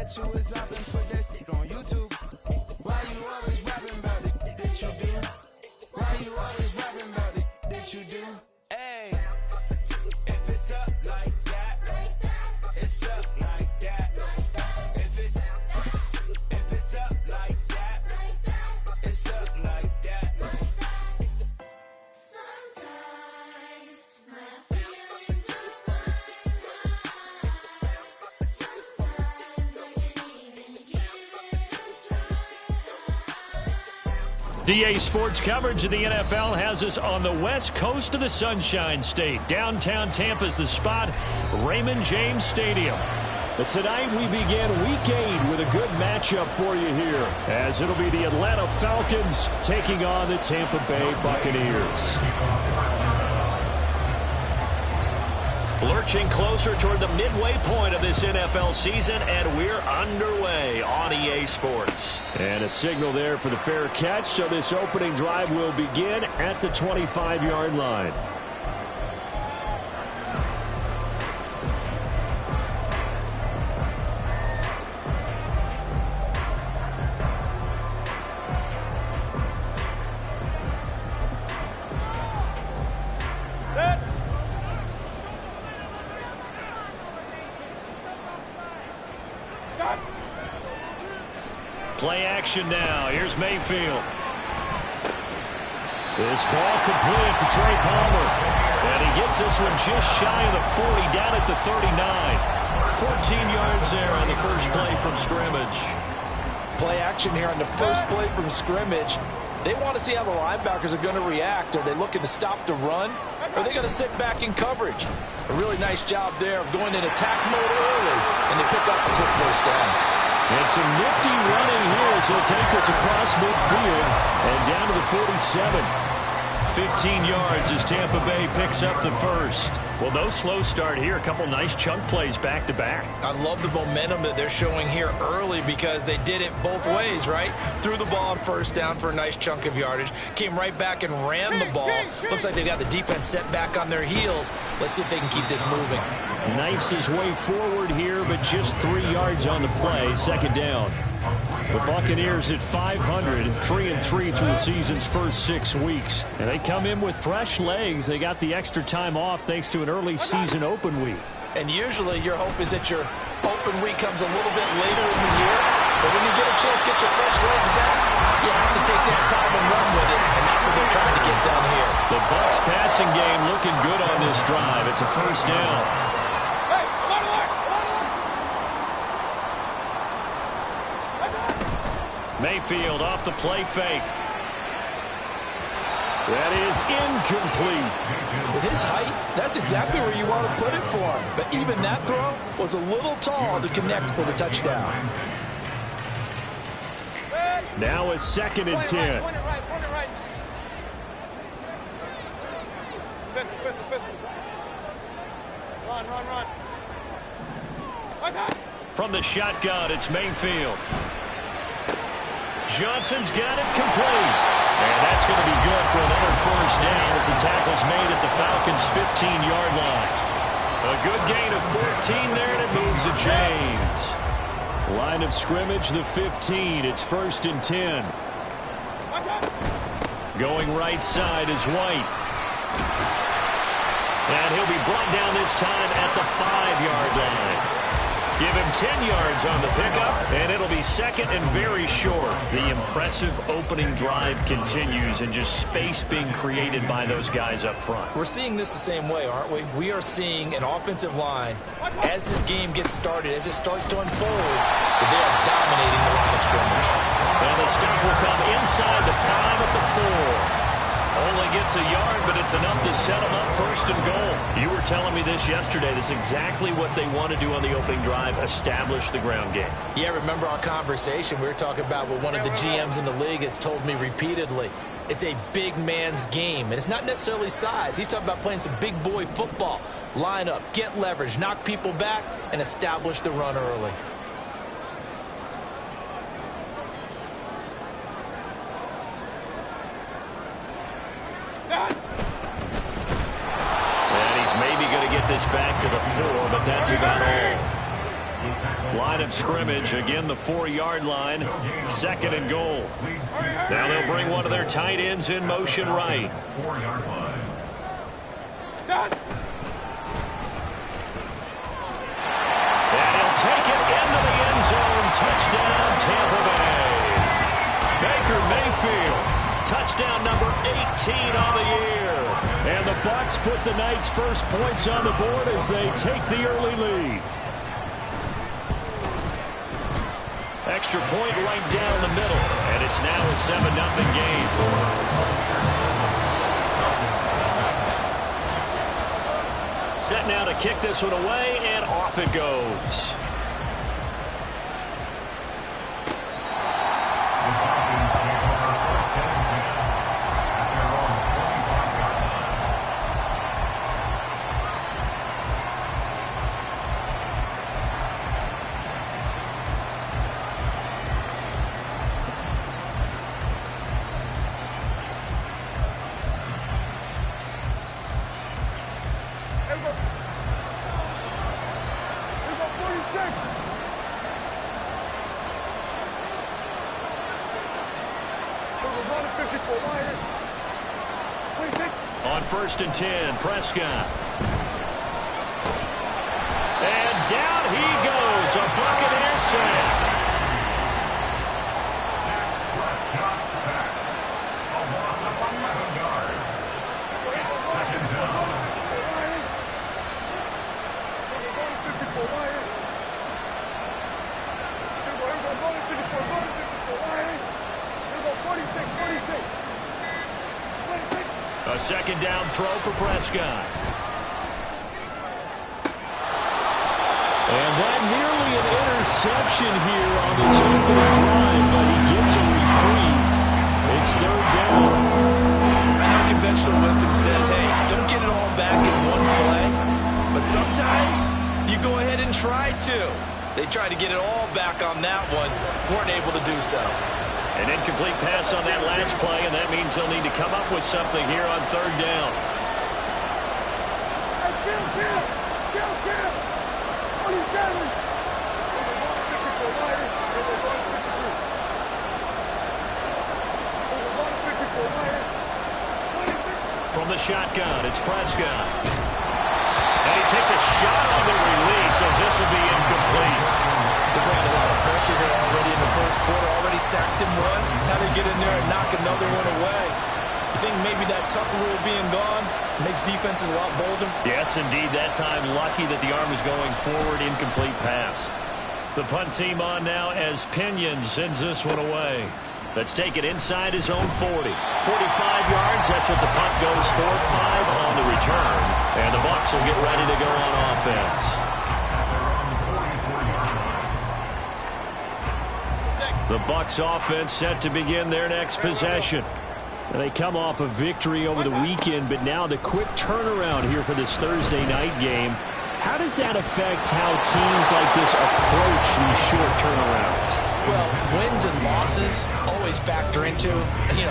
bet you was up and put that on YouTube. Why you always rapping about it that you do? Why you always rapping about it that you do? Hey, if it's up like that, it's up like that. If it's up like that, it's up like that. Sometimes my feelings are blind. Sometimes I can even give it a try. DA Sports coverage of the NFL has us on the west coast of the Sunshine State. Downtown Tampa's the spot, Raymond James Stadium. But tonight we begin Week 8 with a good matchup for you here, as it'll be the Atlanta Falcons taking on the Tampa Bay Buccaneers. Lurching closer toward the midway point of this NFL season, and we're underway on EA Sports. And a signal there for the fair catch, so this opening drive will begin at the 25-yard line. Play action now. Here's Mayfield. This ball completed to Trey Palmer. And he gets this one just shy of the 40, down at the 39. 14 yards there on the first play from scrimmage. Play action here on the first play from scrimmage. They want to see how the linebackers are going to react. Are they looking to stop the run? Or are they going to sit back in coverage? A really nice job there of going in attack mode early. And they pick up a quick first down. And some nifty running here as he'll take this across midfield and down to the 47. 15 yards as Tampa Bay picks up the first. Well, no slow start here. A couple nice chunk plays back-to-back. I love the momentum that they're showing here early because they did it both ways, right? Threw the ball on first down for a nice chunk of yardage. Came right back and ran the ball. Looks like they've got the defense set back on their heels. Let's see if they can keep this moving. Knifes his way forward here, but just 3 yards on the play. Second down. The Buccaneers at 500 and 3-3 through the season's first 6 weeks. And they come in with fresh legs. They got the extra time off thanks to an early season open week. And usually your hope is that your open week comes a little bit later in the year. But when you get a chance to get your fresh legs back, you have to take that time and run with it. And that's what they're trying to get done here. The Bucs passing game looking good on this drive. It's a first down. Mayfield off the play fake. That is incomplete. With his height, that's exactly where you want to put it for him. But even that throw was a little tall to connect for the touchdown. Now a 2nd and 10. Run. From the shotgun, it's Mayfield. Johnson's got it complete. And that's going to be good for another first down as the tackle's made at the Falcons' 15-yard line. A good gain of 14 there, and it moves to James. Line of scrimmage, the 15. It's 1st and 10. Going right side is White. And he'll be brought down this time at the 5-yard line. Give him 10 yards on the pickup, and it'll be 2nd and very short. The impressive opening drive continues, and just space being created by those guys up front. We're seeing this the same way, aren't we? We are seeing an offensive line, as this game gets started, as it starts to unfold, that they are dominating the line of scrimmage. And the stop will come inside the 5 at the 4. Only gets a yard, but it's enough to set them up 1st and goal. You were telling me this yesterday. This is exactly what they want to do on the opening drive, establish the ground game. Yeah, remember our conversation we were talking about with one of the GMs in the league that's told me repeatedly, it's a big man's game. And it's not necessarily size. He's talking about playing some big boy football. Line up, get leverage, knock people back, and establish the run early. And he's maybe going to get this back to the 4, but that's about all. Line of scrimmage, again the 4-yard line, 2nd and goal. Now they'll bring one of their tight ends in motion right. 4-yard line. And he'll take it into the end zone. Touchdown, Tampa Bay. Baker Mayfield, touchdown number 18 on the year. And the Bucs put the night's first points on the board as they take the early lead. Extra point right down the middle, and it's now a 7-0 game. Set now to kick this one away, and off it goes. On 1st and 10, Prescott. And down he goes, a Buccaneer sack. Prescott sacked. A loss of 11 yards. It's 2nd down. A 2nd down throw for Prescott. And that nearly an interception here on this opening drive, but he gets a reprieve. It's 3rd down. I know conventional wisdom says, hey, don't get it all back in one play. But sometimes you go ahead and try to. They tried to get it all back on that one. Weren't able to do so. An incomplete pass on that last play, and that means they'll need to come up with something here on 3rd down. From the shotgun, it's Prescott. And he takes a shot on the release as this will be incomplete. They're bringing a lot of pressure here already in the first quarter. Already sacked him once. Now they get in there and knock another one away. You think maybe that Tucker rule being gone makes defenses a lot bolder? Yes, indeed. That time lucky that the arm is going forward. Incomplete pass. The punt team on now as Pinion sends this one away. Let's take it inside his own 40. 45 yards. That's what the punt goes for. 5 on the return. And the Bucs will get ready to go on offense. The Bucs offense set to begin their next possession. They come off a victory over the weekend, but now the quick turnaround here for this Thursday night game. How does that affect how teams like this approach these short turnarounds? Well, wins and losses always factor into,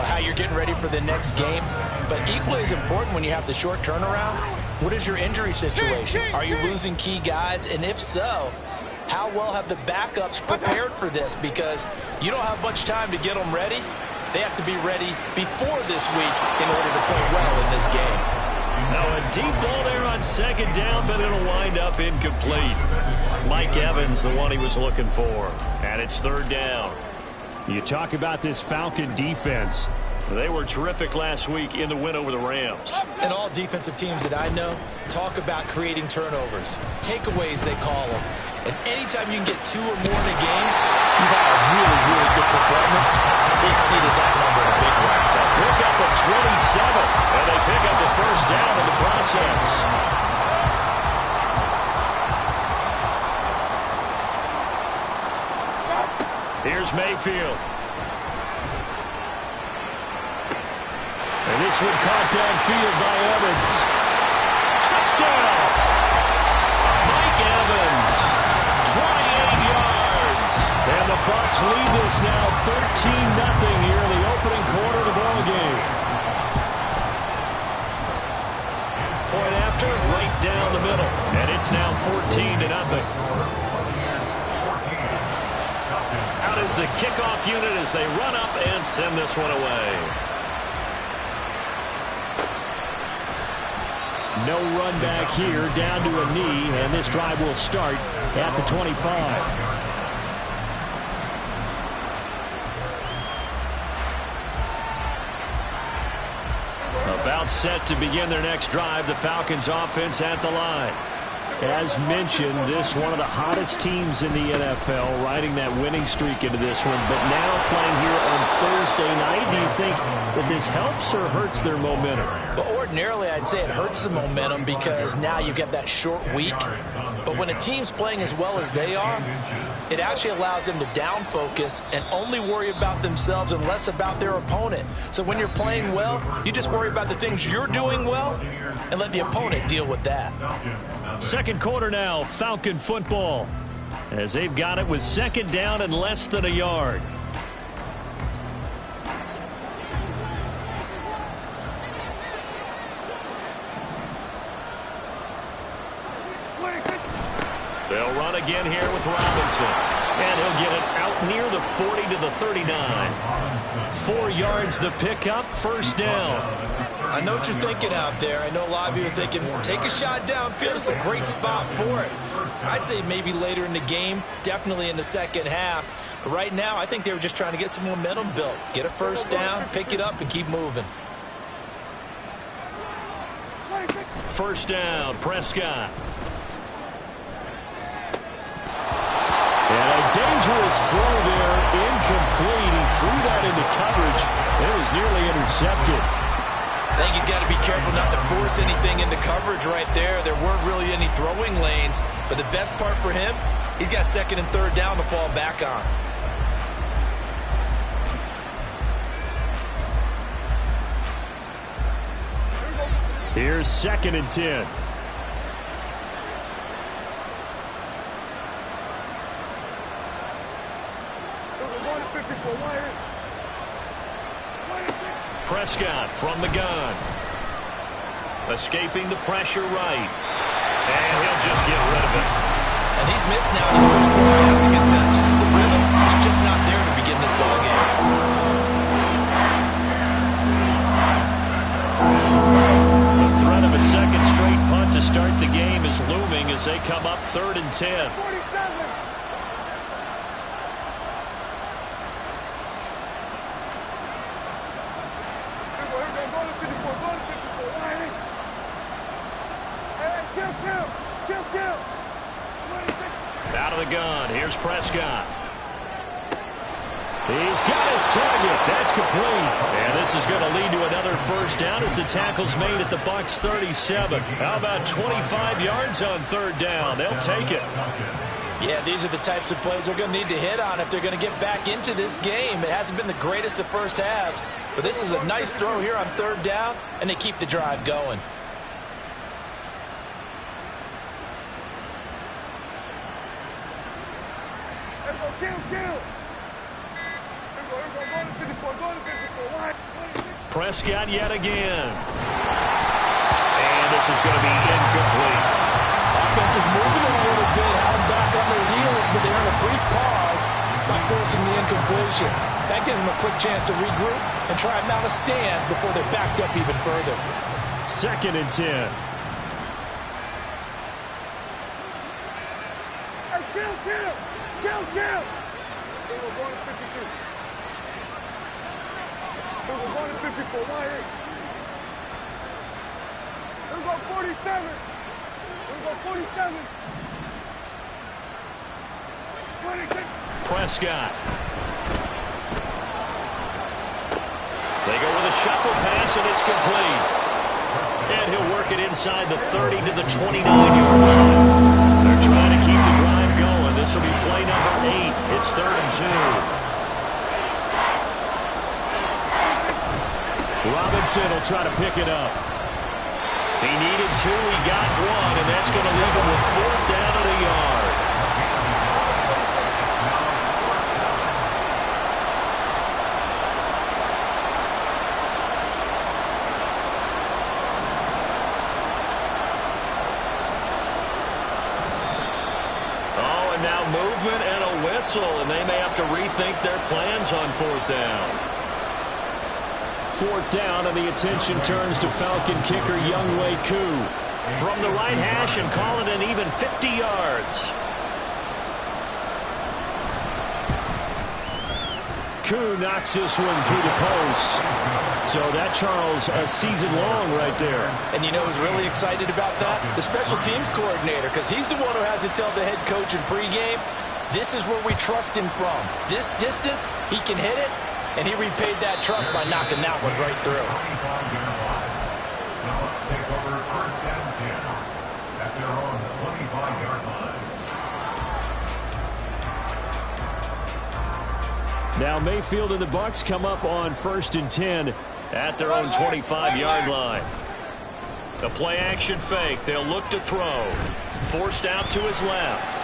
how you're getting ready for the next game. But equally as important when you have the short turnaround, what is your injury situation? Are you losing key guys? And if so, how well have the backups prepared for this? Because you don't have much time to get them ready. They have to be ready before this week in order to play well in this game. Now a deep ball there on 2nd down, but it'll wind up incomplete. Mike Evans, the one he was looking for. And it's 3rd down. You talk about this Falcon defense. They were terrific last week in the win over the Rams. And all defensive teams that I know talk about creating turnovers. Takeaways, they call them. And anytime you can get 2 or more in a game, you've had a really, really good performance. They exceeded that number in a big way. Pick up of 27, and they pick up the 1st down in the process. Here's Mayfield. And this one caught downfield by Evans. Touchdown! Mike Evans, 28 yards. And the Bucs lead this now 13-0 here in the opening quarter of the ball game. Point after, right down the middle. And it's now 14-0. is the kickoff unit as they run up and send this one away. No run back here, down to a knee, and this drive will start at the 25. About set to begin their next drive, the Falcons offense at the line. As mentioned, this one of the hottest teams in the NFL, riding that winning streak into this one, but now playing here on Thursday night. Do you think that this helps or hurts their momentum? Well, ordinarily, I'd say it hurts the momentum because now you get that short week. But when a team's playing as well as they are, it actually allows them to down focus and only worry about themselves and less about their opponent. So when you're playing well, you just worry about the things you're doing well and let the opponent deal with that. Second quarter now, Falcon football, as they've got it with second down and less than a yard. They'll run again here with Robinson. And he'll get it out near the 40 to the 39. 4 yards the pickup, first down. I know what you're thinking out there. I know a lot of you are thinking, take a shot downfield. It's a great spot for it. I'd say maybe later in the game, definitely in the second half. But right now, I think they were just trying to get some momentum built. Get a first down, pick it up, and keep moving. First down, Prescott. And a dangerous throw there, incomplete. He threw that into coverage, and it was nearly intercepted. I think he's got to be careful not to force anything into coverage right there. There weren't really any throwing lanes, but the best part for him, he's got second and third down to fall back on. Here's second and 10. Prescott from the gun. Escaping the pressure right. And he'll just get rid of it. And he's missed now in his first 4 passing attempts. The rhythm is just not there to begin this ball game. The threat of a second straight punt to start the game is looming as they come up 3rd and 10. Out of the gun, here's Prescott. He's got his target. That's complete. And this is going to lead to another first down as the tackle's made at the Bucs 37. How about 25 yards on third down? They'll take it. Yeah, these are the types of plays they're going to need to hit on if they're going to get back into this game. It hasn't been the greatest of first halves, but this is a nice throw here on third down, and they keep the drive going. Prescott yet again. And this is going to be incomplete. Offense is moving a little bit, held back on their heels, but they're in a brief pause by forcing the incompletion. That gives them a quick chance to regroup and try and mount a stand before they're backed up even further. Second and 10. Prescott. They go with a shuffle pass, and it's complete. And he'll work it inside the 30 to the 29-yard line. They're trying to keep the drive going. This will be play number 8. It's 3rd and 2. Robinson will try to pick it up. He needed 2. He got 1, and that's going to leave him with 4th down at a yard. whistle, and they may have to rethink their plans on fourth down. Fourth down, and the attention turns to Falcon kicker Younghoe Koo. From the right hash and call it an even 50 yards. Koo knocks this one through the post. So that, Charles, a season long right there. And you know who's really excited about that? The special teams coordinator, because he's the one who has to tell the head coach in pregame, this is where we trust him from. This distance, he can hit it, and he repaid that trust by knocking that one right through. 25-yard line. Now let's take over first and 10 at their own 25-yard line. Now Mayfield and the Bucs come up on first and 10 at their own 25-yard line. The play action fake. They'll look to throw. Forced out to his left.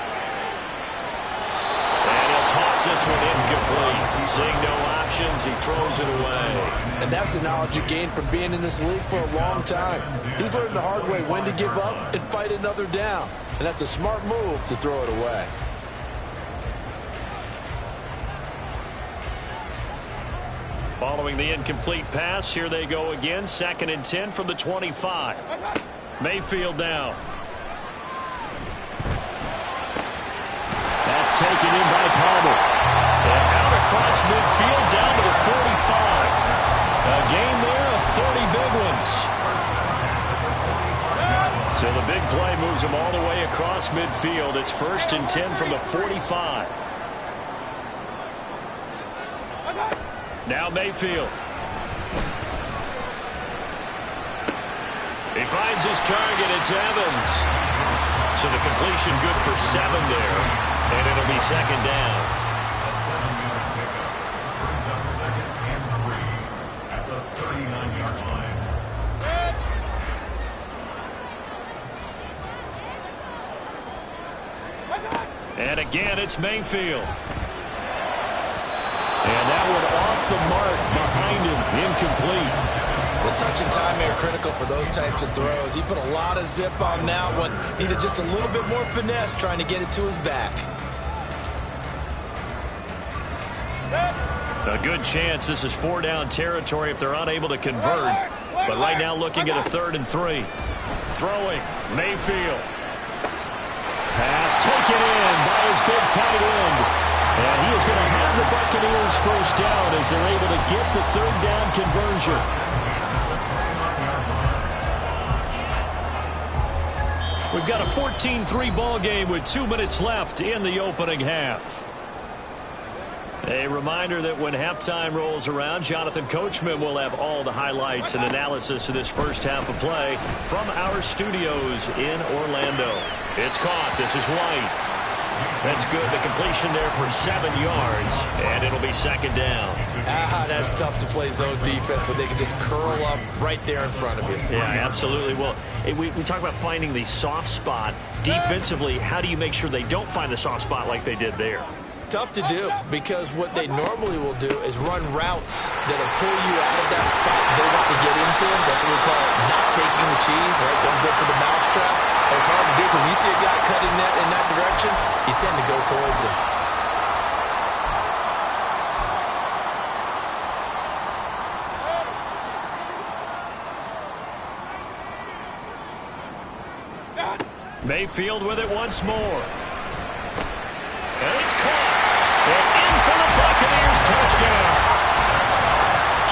And he'll toss this one incomplete. Seeing no options, he throws it away. And that's the knowledge you gain from being in this league for a long time. He's learned the hard way when to give up and fight another down. And that's a smart move to throw it away. Following the incomplete pass, here they go again. Second and 10 from the 25. Mayfield now. That's taken in by Palmer. And out across midfield down to the 45. A gain there of 30 big ones. So the big play moves them all the way across midfield. It's first and 10 from the 45. Now Mayfield. He finds his target. It's Evans. So the completion good for 7 there. And it'll be second down. A 7-yard pickup brings up second and 3 at the 39-yard line. And again, it's Mayfield. And that one off the mark behind him, incomplete. The touch and time are critical for those types of throws. He put a lot of zip on that one. Needed just a little bit more finesse trying to get it to his back. A good chance this is 4-down territory if they're unable to convert. But right now looking at a 3rd and 3. Throwing, Mayfield. Pass taken in by his big tight end. And he is going to have the Buccaneers first down as they're able to get the 3rd down conversion. We've got a 14-3 ball game with 2 minutes left in the opening half. A reminder that when halftime rolls around, Jonathan Coachman will have all the highlights and analysis of this first half of play from our studios in Orlando. It's caught. This is White. That's good. The completion there for 7 yards, and it'll be second down. That's tough to play zone defense when they can just curl up right there in front of you. Yeah, absolutely. Well, we talk about finding the soft spot. Defensively, how do you make sure they don't find the soft spot like they did there? Tough to do, because what they normally will do is run routes that'll pull you out of that spot they want to get into. That's what we call not taking the cheese, right? Don't go for the mousetrap. That's hard to do, because when you see a guy cutting that in that direction, you tend to go towards him. Mayfield with it once more. And it's caught. And in for the Buccaneers touchdown.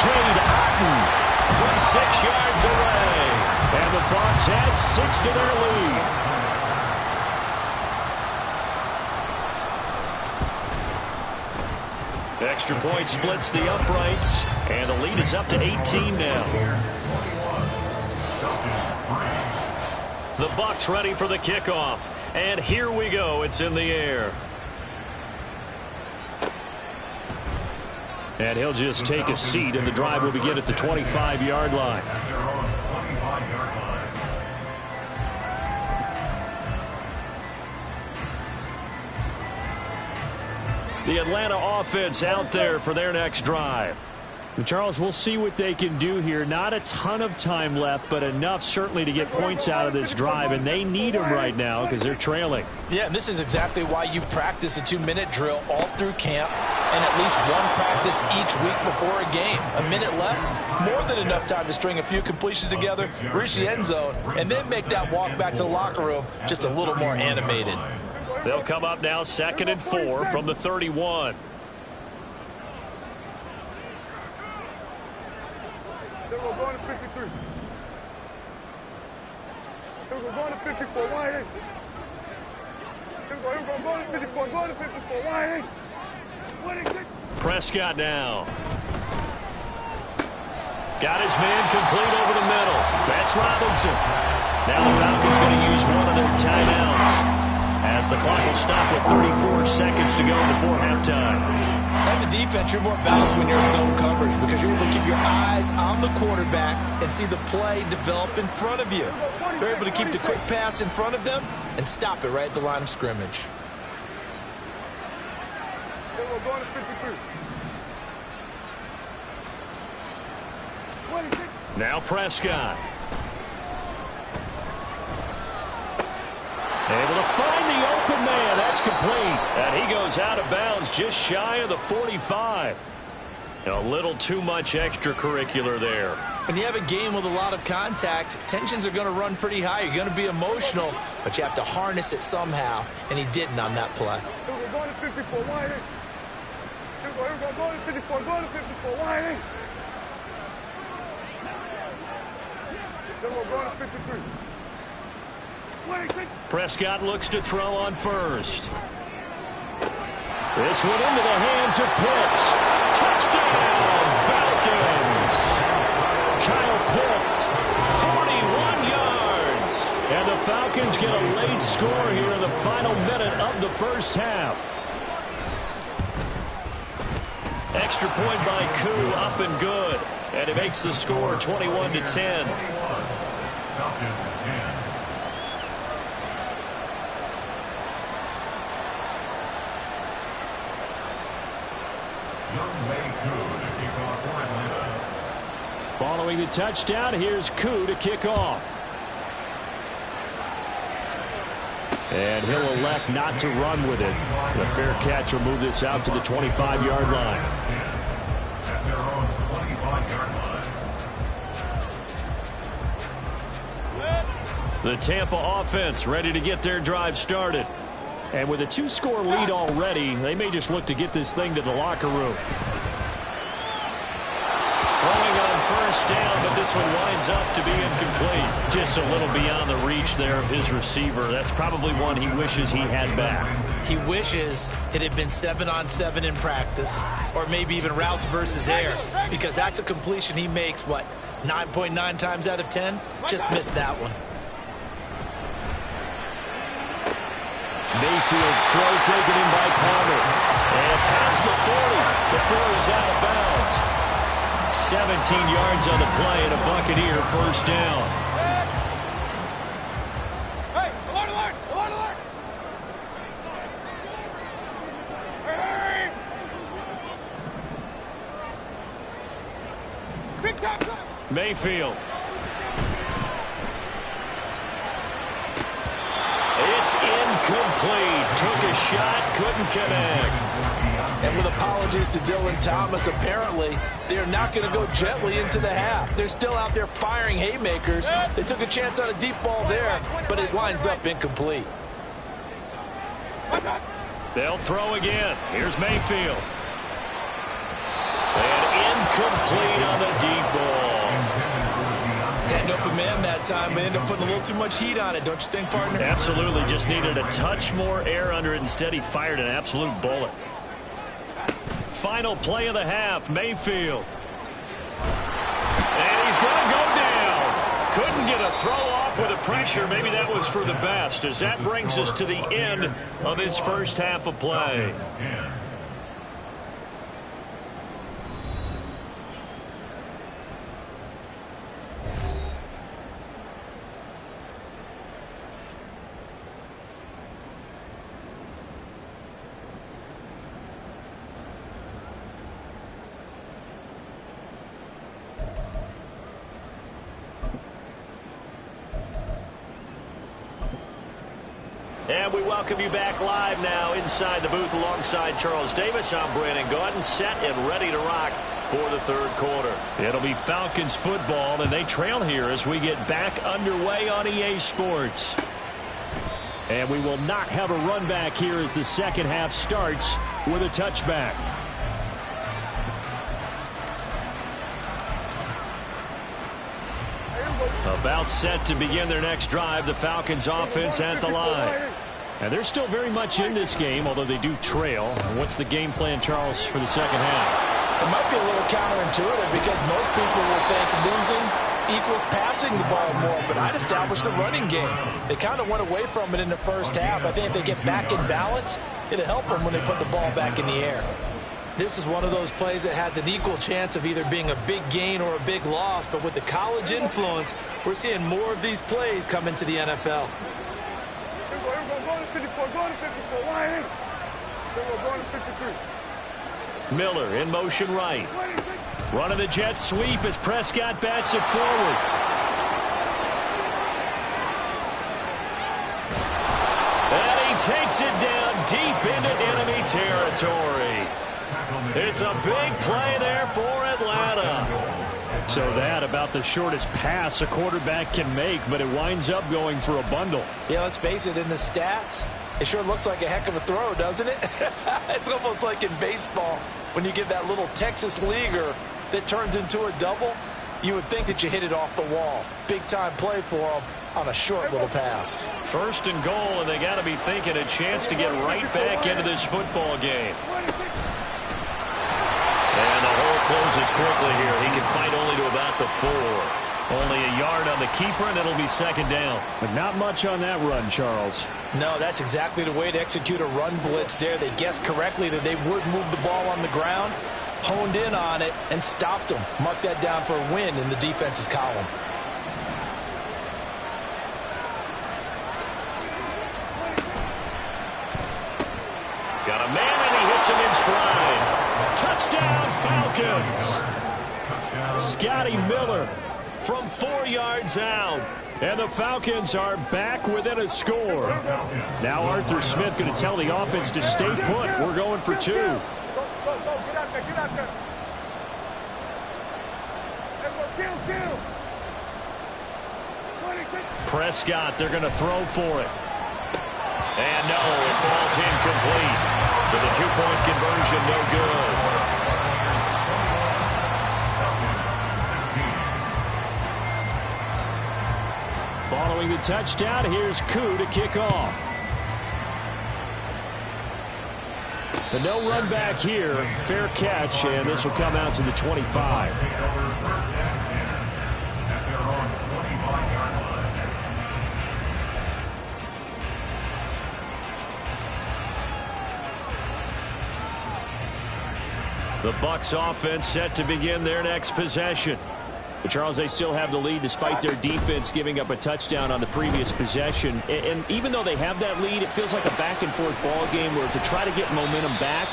Cade Otton from 6 yards away. And the Bucs add 6 to their lead. Extra point splits the uprights. And the lead is up to 18 now. The Bucs ready for the kickoff. And here we go. It's in the air. And he'll just take a seat, and the drive will begin at the 25-yard line. The Atlanta offense out there for their next drive. Charles, we'll see what they can do here. Not a ton of time left, but enough certainly to get points out of this drive, and they need them right now because they're trailing. Yeah, and this is exactly why you practice a 2-minute drill all through camp and at least one practice each week before a game. A minute left, more than enough time to string a few completions together, reach the end zone, and then make that walk back to the locker room just a little more animated. They'll come up now 2nd and 4 from the 31. We're going to 53. We're going to 54. Why ain't? We're going to 54. Going to 54. Why ain't? Prescott now. Got his man complete over the middle. That's Robinson. Now the Falcons going to use one of their timeouts as the clock will stop with 34 seconds to go before halftime. As a defense, you're more balanced when you're in zone coverage because you're able to keep your eyes on the quarterback and see the play develop in front of you. They're able to keep the quick pass in front of them and stop it right at the line of scrimmage. We're going to 53. Now Prescott. Able to find the open man. That's complete. And he goes out of bounds just shy of the 45. A little too much extracurricular there. When you have a game with a lot of contact, tensions are going to run pretty high. You're going to be emotional, but you have to harness it somehow, and he didn't on that play. We're going to 54. Why ain't? We're going to 54. Going to 54. Why ain't? We're going to 53. Prescott looks to throw on first. This one into the hands of Pitts. Touchdown, Falcons! Kyle Pitts, 41 yards. And the Falcons get a late score here in the final minute of the first half. Extra point by Koo, up and good. And it makes the score 21-10. Falcons 10. Following the touchdown, here's Koo to kick off. And he'll elect not to run with it. The fair catch will move this out to the 25-yard line. At their own 25-yard line. The Tampa offense ready to get their drive started. And with a 2-score lead already, they may just look to get this thing to the locker room. Throwing on first down, but this one winds up to be incomplete. Just a little beyond the reach there of his receiver. That's probably one he wishes he had back. He wishes it had been 7-on-7 in practice, or maybe even routes versus air, because that's a completion he makes, 9.9 times out of 10? Just missed that one. Mayfield's throw taken in by Palmer. And past the 40. The 4 is out of bounds. 17 yards on the play and a Buccaneer first down. Hey, alert, alert, alert, alert. Hey. Big time. Mayfield. It's incomplete. Took a shot, couldn't connect. And with apologies to Dylan Thomas, apparently they're not going to go gently into the half. They're still out there firing haymakers. They took a chance on a deep ball there, but it winds up incomplete. They'll throw again. Here's Mayfield. And incomplete on the deep ball. Had an open man that time, but ended up putting a little too much heat on it, don't you think, partner? Absolutely. Just needed a touch more air under it. Instead, he fired an absolute bullet. Final play of the half, Mayfield. And he's going to go down. Couldn't get a throw off with the pressure. Maybe that was for the best, as that brings us to the end of his first half of play. Falcons 10. And we welcome you back live now inside the booth alongside Charles Davis. I'm Brandon Gaudin, set and ready to rock for the third quarter. It'll be Falcons football, and they trail here as we get back underway on EA Sports. And we will not have a run back here as the second half starts with a touchback. About set to begin their next drive, the Falcons offense at the line. And they're still very much in this game, although they do trail. What's the game plan, Charles, for the second half? It might be a little counterintuitive because most people will think losing equals passing the ball more, but I'd establish the running game. They kind of went away from it in the first half. I think if they get back in balance, it'll help them when they put the ball back in the air. This is one of those plays that has an equal chance of either being a big gain or a big loss, but with the college influence, we're seeing more of these plays come into the NFL. Miller in motion right. Running the jet sweep as Prescott bats it forward. And he takes it down deep into enemy territory. It's a big play there for Atlanta. So that about the shortest pass a quarterback can make, but it winds up going for a bundle. Yeah, let's face it, in the stats, it sure looks like a heck of a throw, doesn't it? It's almost like in baseball when you get that little Texas leaguer that turns into a double. You would think that you hit it off the wall. Big-time play for him on a short little pass. First and goal, and they got to be thinking a chance to get right back into this football game. And the hole closes quickly here. He can fight only to about the 4. Only a yard on the keeper, and it'll be second down. But not much on that run, Charles. No, that's exactly the way to execute a run blitz there. They guessed correctly that they would move the ball on the ground, honed in on it, and stopped them. Mark that down for a win in the defense's column. Got a man, and he hits him in stride. Touchdown, Falcons. Scotty Miller from 4 yards out. And the Falcons are back within a score. Now Arthur Smith going to tell the offense to stay put. We're going for 2. Go, get out there, get out there. Let's go, kill. Prescott, they're going to throw for it. And no, it falls incomplete. So the 2-point conversion, no good. Following the touchdown, here's Koo to kick off. The no run back here, fair catch, and this will come out to the 25. The Bucs offense set to begin their next possession. But Charles, they still have the lead despite their defense giving up a touchdown on the previous possession. And even though they have that lead, it feels like a back-and-forth ball game where to try to get momentum back,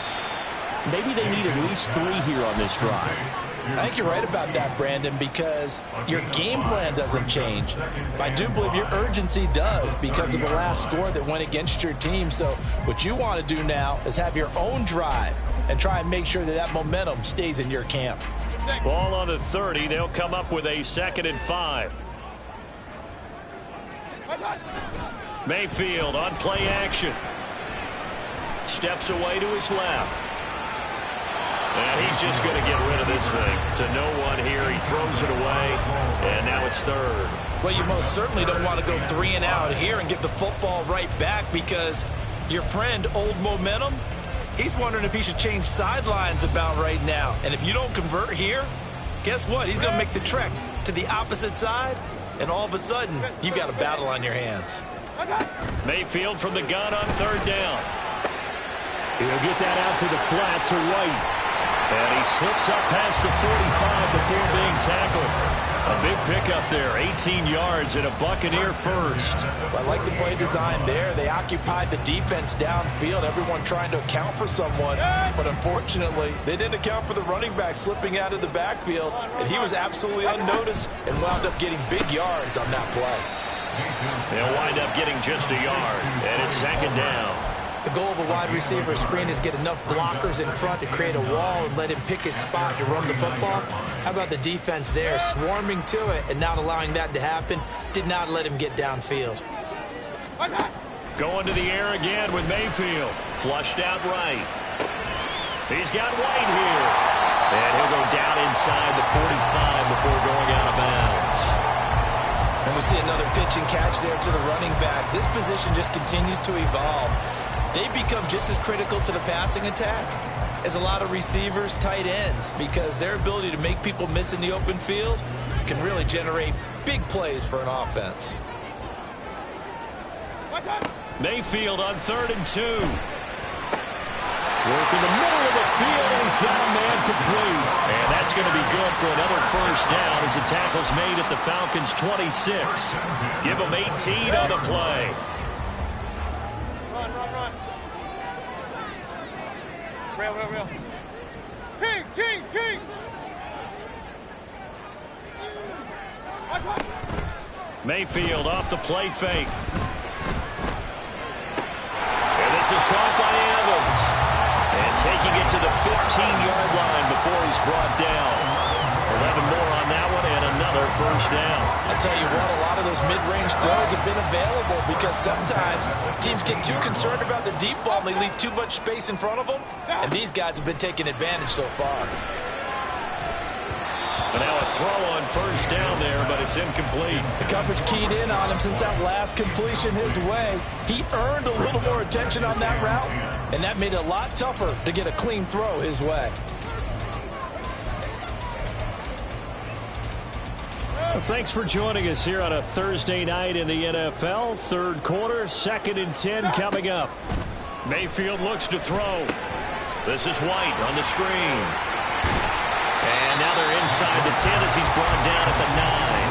maybe they need at least 3 here on this drive. I think you're right about that, Brandon, because your game plan doesn't change. I do believe your urgency does because of the last score that went against your team. So what you want to do now is have your own drive and try and make sure that that momentum stays in your camp. Ball on the 30. They'll come up with a 2nd and 5. Mayfield on play action. Steps away to his left. And he's just going to get rid of this thing to no one here. He throws it away, and now it's 3rd. Well, you most certainly don't want to go 3 and out here and get the football right back because your friend, Old Momentum, he's wondering if he should change sidelines about right now. And if you don't convert here, guess what? He's going to make the trek to the opposite side, and all of a sudden, you've got a battle on your hands. Mayfield from the gun on 3rd down. He'll get that out to the flat to White. And he slips up past the 45 before being tackled. A big pickup there, 18 yards and a Buccaneer first. Well, I like the play design there. They occupied the defense downfield, everyone trying to account for someone. But unfortunately, they didn't account for the running back slipping out of the backfield. And he was absolutely unnoticed and wound up getting big yards on that play. They'll wind up getting just a yard, and it's second down. The goal of a wide receiver screen is get enough blockers in front to create a wall and let him pick his spot to run the football. How about the defense there, swarming to it and not allowing that to happen? Did not let him get downfield. Going to the air again with Mayfield. Flushed out right. He's got White here. And he'll go down inside the 45 before going out of bounds. And we see another pitch and catch there to the running back. This position just continues to evolve. They become just as critical to the passing attack as a lot of receivers, tight ends, because their ability to make people miss in the open field can really generate big plays for an offense. Mayfield on 3rd and 2. Working the middle of the field, and he's got a man complete. And that's going to be good for another first down as the tackle's made at the Falcons' 26. Give them 18 on the play. Run. Real. Kings. Mayfield off the play fake. And this is caught by Evans. And taking it to the 15-yard line before he's brought down. 11 more on that one and another first down. I'll tell you what, a lot of those mid-range throws have been available because sometimes teams get too concerned about the deep ball and they leave too much space in front of them. And these guys have been taking advantage so far. And now a throw on first down there, but it's incomplete. The coverage keyed in on him since that last completion his way. He earned a little more attention on that route, and that made it a lot tougher to get a clean throw his way. Well, thanks for joining us here on a Thursday night in the NFL. Third quarter, 2nd and 10 coming up. Mayfield looks to throw. This is White on the screen. And now they're inside the 10 as he's brought down at the 9.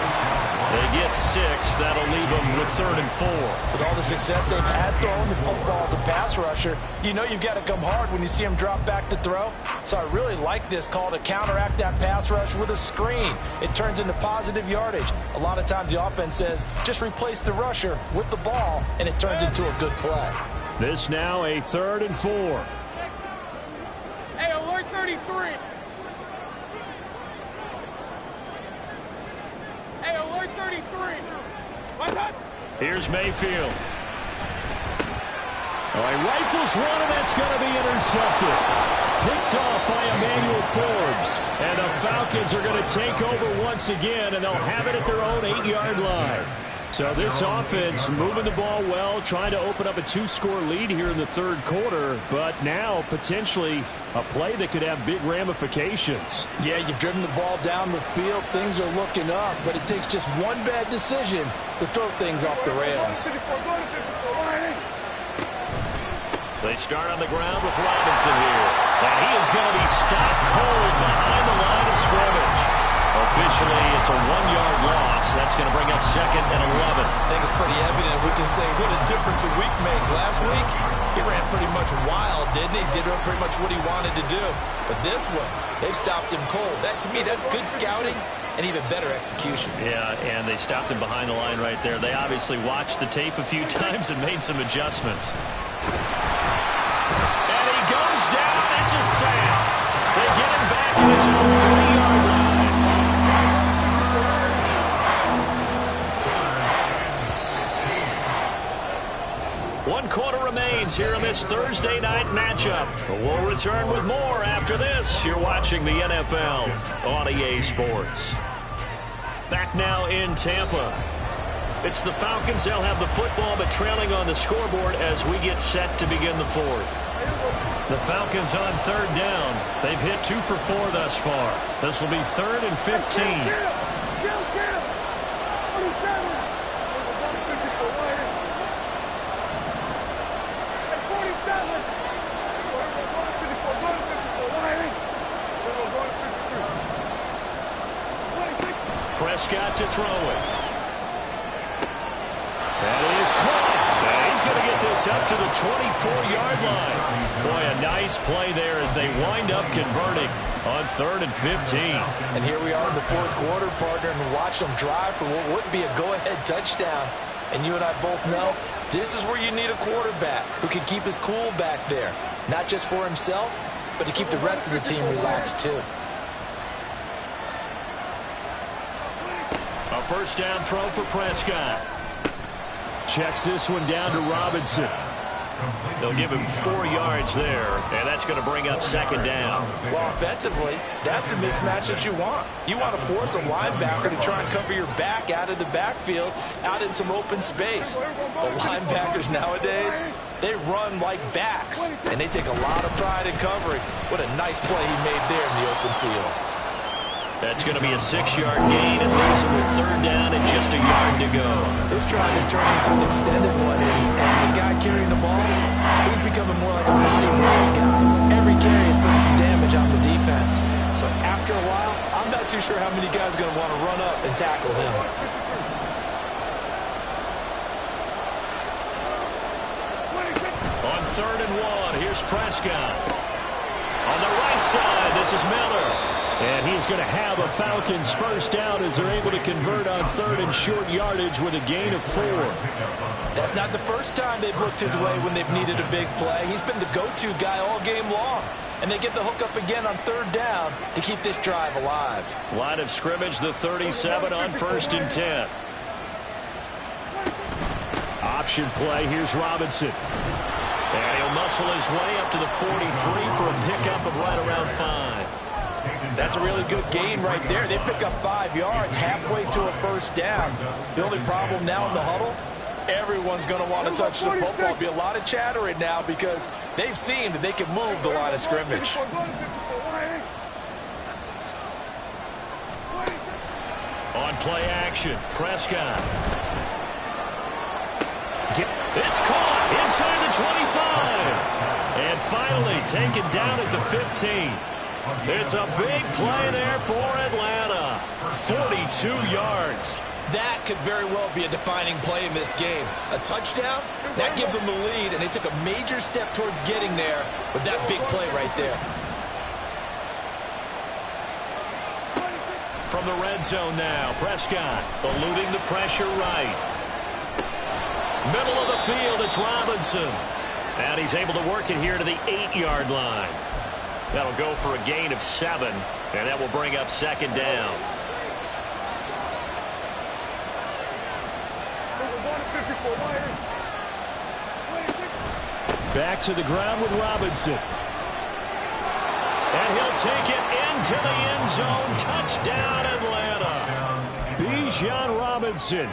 They get 6. That'll leave them with 3rd and 4. With all the success they've had throwing the football as a pass rusher, you know you've got to come hard when you see him drop back to throw. So I really like this call to counteract that pass rush with a screen. It turns into positive yardage. A lot of times the offense says, just replace the rusher with the ball, and it turns into a good play. This now a 3rd and 4. Hey, alert 33. Hey, alert 33. Here's Mayfield. Oh, he rifles one, and that's going to be intercepted. Picked off by Emmanuel Forbes. And the Falcons are going to take over once again, and they'll have it at their own 8-yard line. So this offense moving the ball well, trying to open up a 2-score lead here in the third quarter, but now potentially a play that could have big ramifications. Yeah, you've driven the ball down the field. Things are looking up, but it takes just one bad decision to throw things off the rails. They start on the ground with Robinson here. And he is going to be stopped cold behind the line of scrimmage. Officially, it's a 1-yard loss. That's going to bring up 2nd and 11. I think it's pretty evident. We can say what a difference a week makes. Last week, he ran pretty much wild, didn't he? Did pretty much what he wanted to do. But this one, they've stopped him cold. That, to me, that's good scouting and even better execution. Yeah, and they stopped him behind the line right there. They obviously watched the tape a few times and made some adjustments. And he goes down. It's a sack. They get him back in his own 3-yard line. One quarter remains here in this Thursday night matchup. We'll return with more after this. You're watching the NFL on EA Sports. Back now in Tampa. It's the Falcons. They'll have the football, but trailing on the scoreboard as we get set to begin the fourth. The Falcons on 3rd down. They've hit 2 for 4 thus far. This will be 3rd and 15. Prescott to throw it. That is caught. And he's going to get this up to the 24-yard line. Boy, a nice play there as they wind up converting on 3rd and 15. And here we are in the fourth quarter, partner, and watch them drive for what would be a go-ahead touchdown. And you and I both know this is where you need a quarterback who can keep his cool back there. Not just for himself, but to keep the rest of the team relaxed too. A first down throw for Prescott. Checks this one down to Robinson. They'll give him 4 yards there, and that's going to bring up second down. Well, offensively, that's the mismatch that you want. You want to force a linebacker to try and cover your back out of the backfield, out in some open space. The linebackers nowadays, they run like backs, and they take a lot of pride in covering. What a nice play he made there in the open field. That's going to be a 6-yard gain and leaves him with third down and just a yard to go. This drive is turning into an extended one, and the guy carrying the ball, he's becoming more like a body blows guy. Every carry is putting some damage on the defense. So after a while, I'm not too sure how many guys are going to want to run up and tackle him. On 3rd and 1, here's Prescott. On the right side, this is Miller. And he's going to have a Falcons first down as they're able to convert on 3rd and short yardage with a gain of 4. That's not the first time they've looked his way when they've needed a big play. He's been the go-to guy all game long. And they get the hook up again on 3rd down to keep this drive alive. Line of scrimmage, the 37 on 1st and 10. Option play, here's Robinson. And he'll muscle his way up to the 43 for a pickup of right around 5. That's a really good gain right there. They pick up 5 yards halfway to a first down. The only problem now in the huddle, everyone's going to want to touch the football. There'll be a lot of chattering now because they've seen that they can move the line of scrimmage. On play action, Prescott. It's caught inside the 25. And finally taken down at the 15. It's a big play there for Atlanta. 42 yards. That could very well be a defining play in this game. A touchdown, that gives them the lead, and they took a major step towards getting there with that big play right there. From the red zone now, Prescott eluding the pressure right. Middle of the field, it's Robinson. And he's able to work it here to the 8-yard line. That'll go for a gain of 7, and that will bring up second down. Back to the ground with Robinson. And he'll take it into the end zone. Touchdown, Atlanta. Bijan Robinson.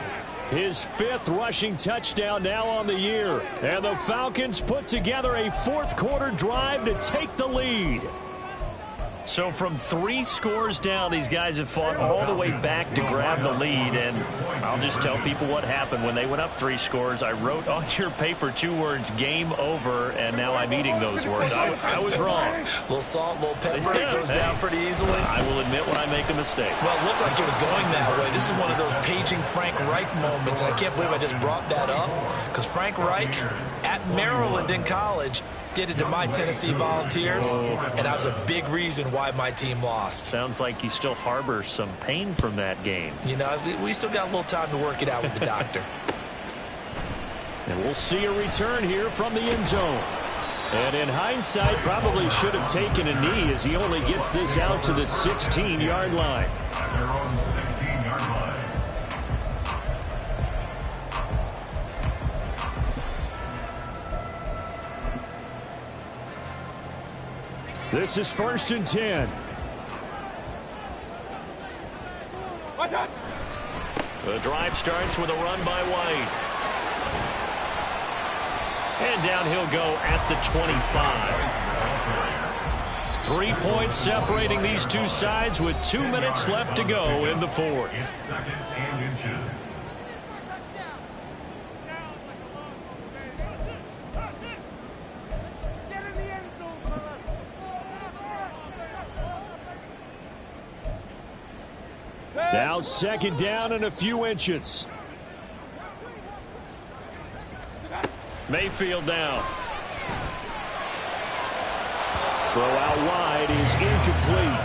His 5th rushing touchdown now on the year. And the Falcons put together a 4th-quarter drive to take the lead. So from 3 scores down, these guys have fought all the way back to grab the lead. And I'll just tell people what happened when they went up 3 scores. I wrote on your paper 2 words, game over, and now I'm eating those words. I was wrong. A little salt, a little pepper, it goes down pretty easily. I will admit when I make a mistake. Well, it looked like it was going that way. This is one of those paging Frank Reich moments, and I can't believe I just brought that up, because Frank Reich at Maryland in college did it to my Tennessee Volunteers, and that was a big reason why my team lost. Sounds like you still harbor some pain from that game. You know, we still got a little time to work it out with the doctor. And we'll see a return here from the end zone. And in hindsight, probably should have taken a knee as he only gets this out to the 16-yard line. Their own 16-yard line. This is 1st and 10. The drive starts with a run by White. And down he'll go at the 25. 3 points separating these two sides with 2 minutes left to go in the 4th. It's 2nd and inches. Now 2nd down and a few inches. Mayfield now. Throw out wide is incomplete.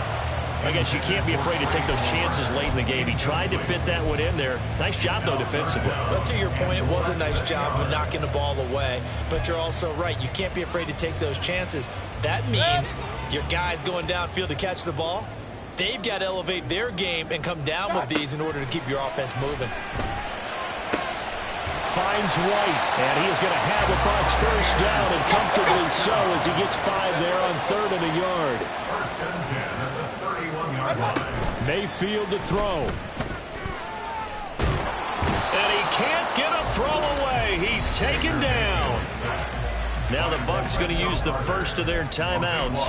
I guess you can't be afraid to take those chances late in the game. He tried to fit that one in there. Nice job, though, defensively. But to your point, it was a nice job of knocking the ball away. But you're also right. You can't be afraid to take those chances. That means your guys going downfield to catch the ball, they've got to elevate their game and come down with these in order to keep your offense moving. Finds White, and he is going to have the Bucs first down, and comfortably so as he gets 5 there on 3rd and a yard. First and 10 at the 31-yard line. Mayfield to throw. And he can't get a throw away. He's taken down. Now the Bucs going to use the first of their timeouts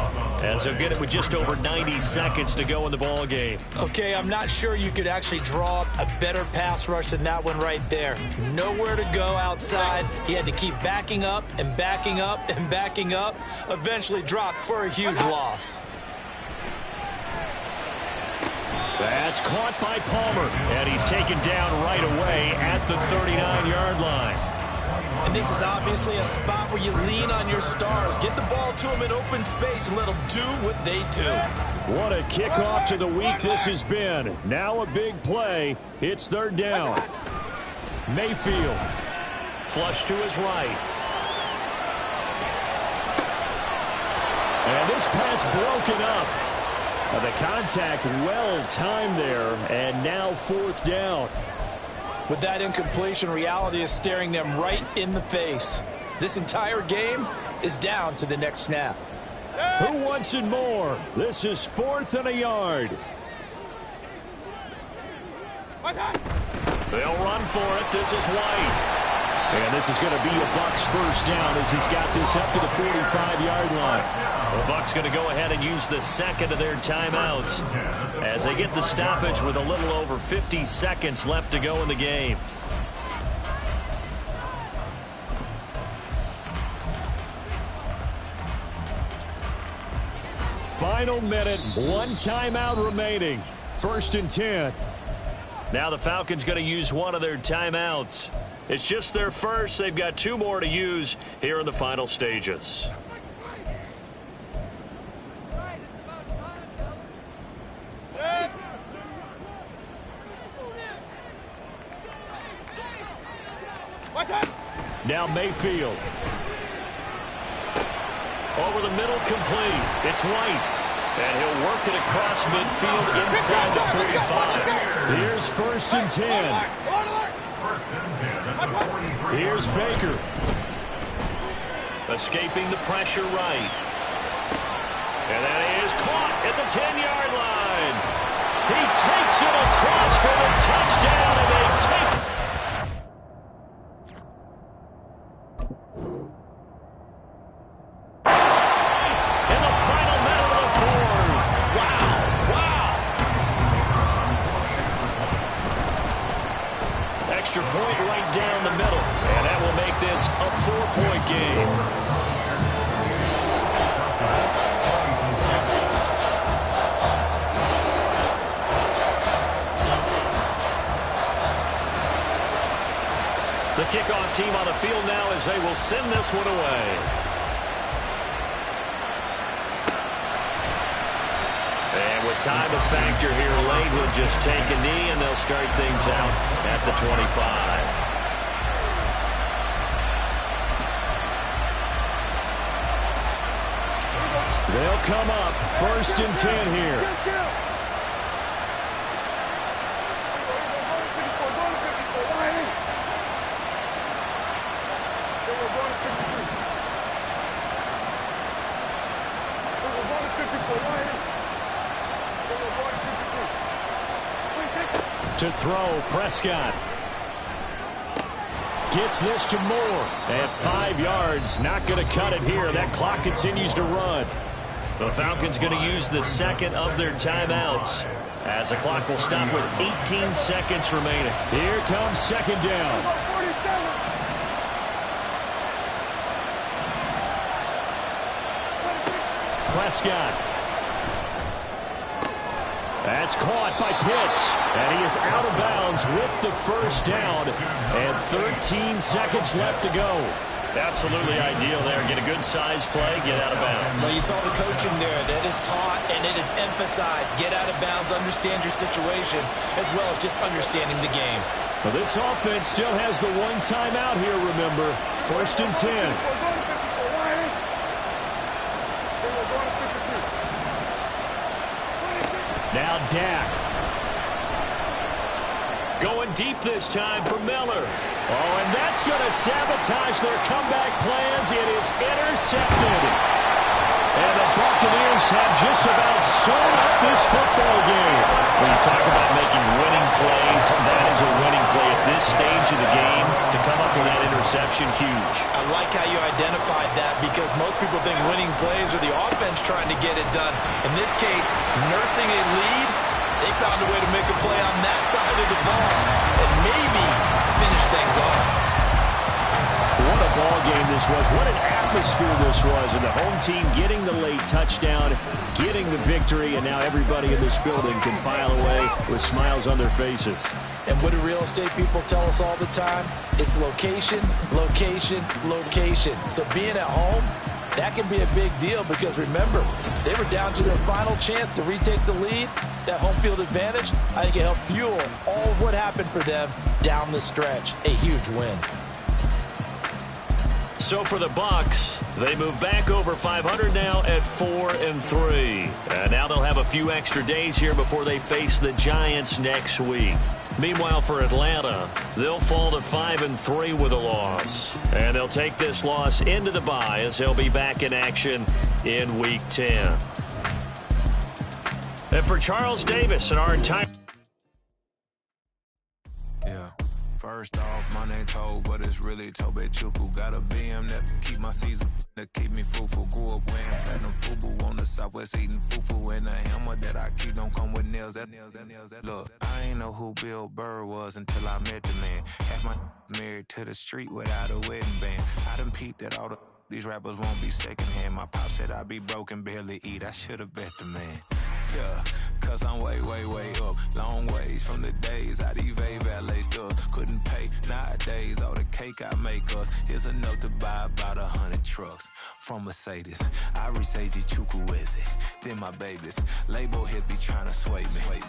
as they'll get it with just over 90 seconds to go in the ball game. Okay, I'm not sure you could actually draw up a better pass rush than that one right there. Nowhere to go outside. He had to keep backing up and backing up and backing up. Eventually dropped for a huge loss. That's caught by Palmer, and he's taken down right away at the 39-yard line. And this is obviously a spot where you lean on your stars. Get the ball to them in open space and let them do what they do. What a kickoff to the week this has been. Now a big play. It's 3rd down. Mayfield. Flush to his right. And this pass broken up. The contact well timed there, and now 4th down. With that incompletion, reality is staring them right in the face. This entire game is down to the next snap. Who wants it more? This is 4th and a yard. They'll run for it. This is White. And this is going to be a Bucs first down as he's got this up to the 45-yard line. The Bucs going to go ahead and use the second of their timeouts as they get the stoppage with a little over 50 seconds left to go in the game. Final minute, 1 timeout remaining. 1st and 10. Now the Falcons going to use one of their timeouts. It's just their first. They've got 2 more to use here in the final stages. Now Mayfield. Over the middle, complete. It's White. And he'll work it across midfield inside the 45. Here's 1st and 10. Here's Baker. Escaping the pressure right. And that is caught at the 10-yard line. He takes it across for the touchdown, and they take it. In the final minute of the 4th. Wow. Extra point right down the middle. And that will make this a 4-point game. The kickoff team on the field now as they will send this one away. And with time a factor here late, will just take a knee and they'll start things out at the 25. They'll come up 1st and 10 here. To throw, Prescott. Gets this to Moore. At 5 yards, not going to cut it here. That clock continues to run. The Falcons going to use the second of their timeouts as the clock will stop with 18 seconds remaining. Here comes 2nd down. Prescott. That's caught by Pitts, and he is out of bounds with the first down, and 13 seconds left to go. Absolutely ideal there. Get a good size play, get out of bounds. Well, you saw the coaching there. That is taught and it is emphasized. Get out of bounds, understand your situation, as well as just understanding the game. Well, this offense still has the one timeout here, remember. 1st and 10. Now Dak. Going deep this time for Miller. Oh, and that's going to sabotage their comeback plans. It is intercepted. And the Buccaneers have just about sewn up this football game. When you talk about making winning plays, that is a winning play at this stage of the game. To come up with that interception, huge. I like how you identified that because most people think winning plays are the offense trying to get it done. In this case, nursing a lead, they found a way to make a play on that side of the ball and maybe finish things off. What a ball game this was. What an atmosphere this was. And the home team getting the late touchdown, getting the victory, and now everybody in this building can file away with smiles on their faces. And what do real estate people tell us all the time? It's location, location, location. So being at home, that can be a big deal because remember, they were down to their final chance to retake the lead. That home field advantage, I think it helped fuel all of what happened for them down the stretch. A huge win. So for the Bucs, they move back over 500 now at 4-3. And now they'll have a few extra days here before they face the Giants next week. Meanwhile, for Atlanta, they'll fall to 5-3 with a loss. And they'll take this loss into the bye as they'll be back in action in Week 10. And for Charles Davis and our entire... Yeah. First off, my name Toad, but it's really Tobe Chuku. Got a BM that keep my season, that keep me fruitful. Grew up wearing platinum FUBU on the Southwest eating fufu. And the hammer that I keep don't come with nails. Look, I ain't know who Bill Burr was until I met the man. Half my married to the street without a wedding band. I done peeped at all these rappers won't be secondhand. My pop said I'd be broke and barely eat. I should've bet the man. Yeah, cause I'm way, way, way up. Long ways from the days I these valet stores couldn't pay. Nowadays, all the cake I make us is enough to buy about 100 trucks from Mercedes. I resage Chukwueze, then my babies. Label hit be trying to sway me,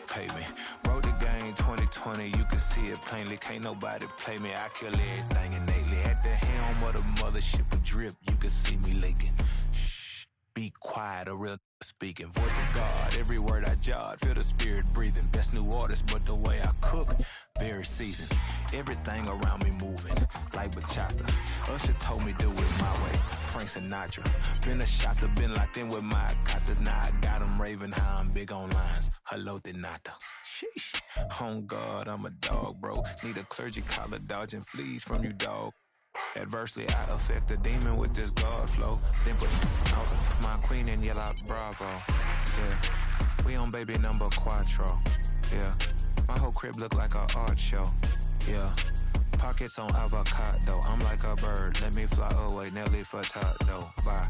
pay me. Wrote the game 2020, you can see it plainly. Can't nobody play me, I kill everything innately. At the helm of the mothership of drip, you can see me leaking. Shh, be quiet, a real speaking. Voice of God, every word I jot, feel the spirit breathing. Best new artist, but the way I cook, very seasoned. Everything around me moving, like bachata. Usher told me do it my way, Frank Sinatra. Been a shotter, been locked in with my katas. Now I got them raving how I'm big on lines. Hello, Denata. Sheesh. On God, I'm a dog, bro. Need a clergy collar, dodging fleas from you, dog. Adversely, I affect the demon with this God flow. Then put out my queen in yellow Bravo. Yeah, we on baby number Quattro. Yeah, my whole crib look like a art show. Yeah, pockets on avocado. I'm like a bird, let me fly away, Nelly Furtado. Bye.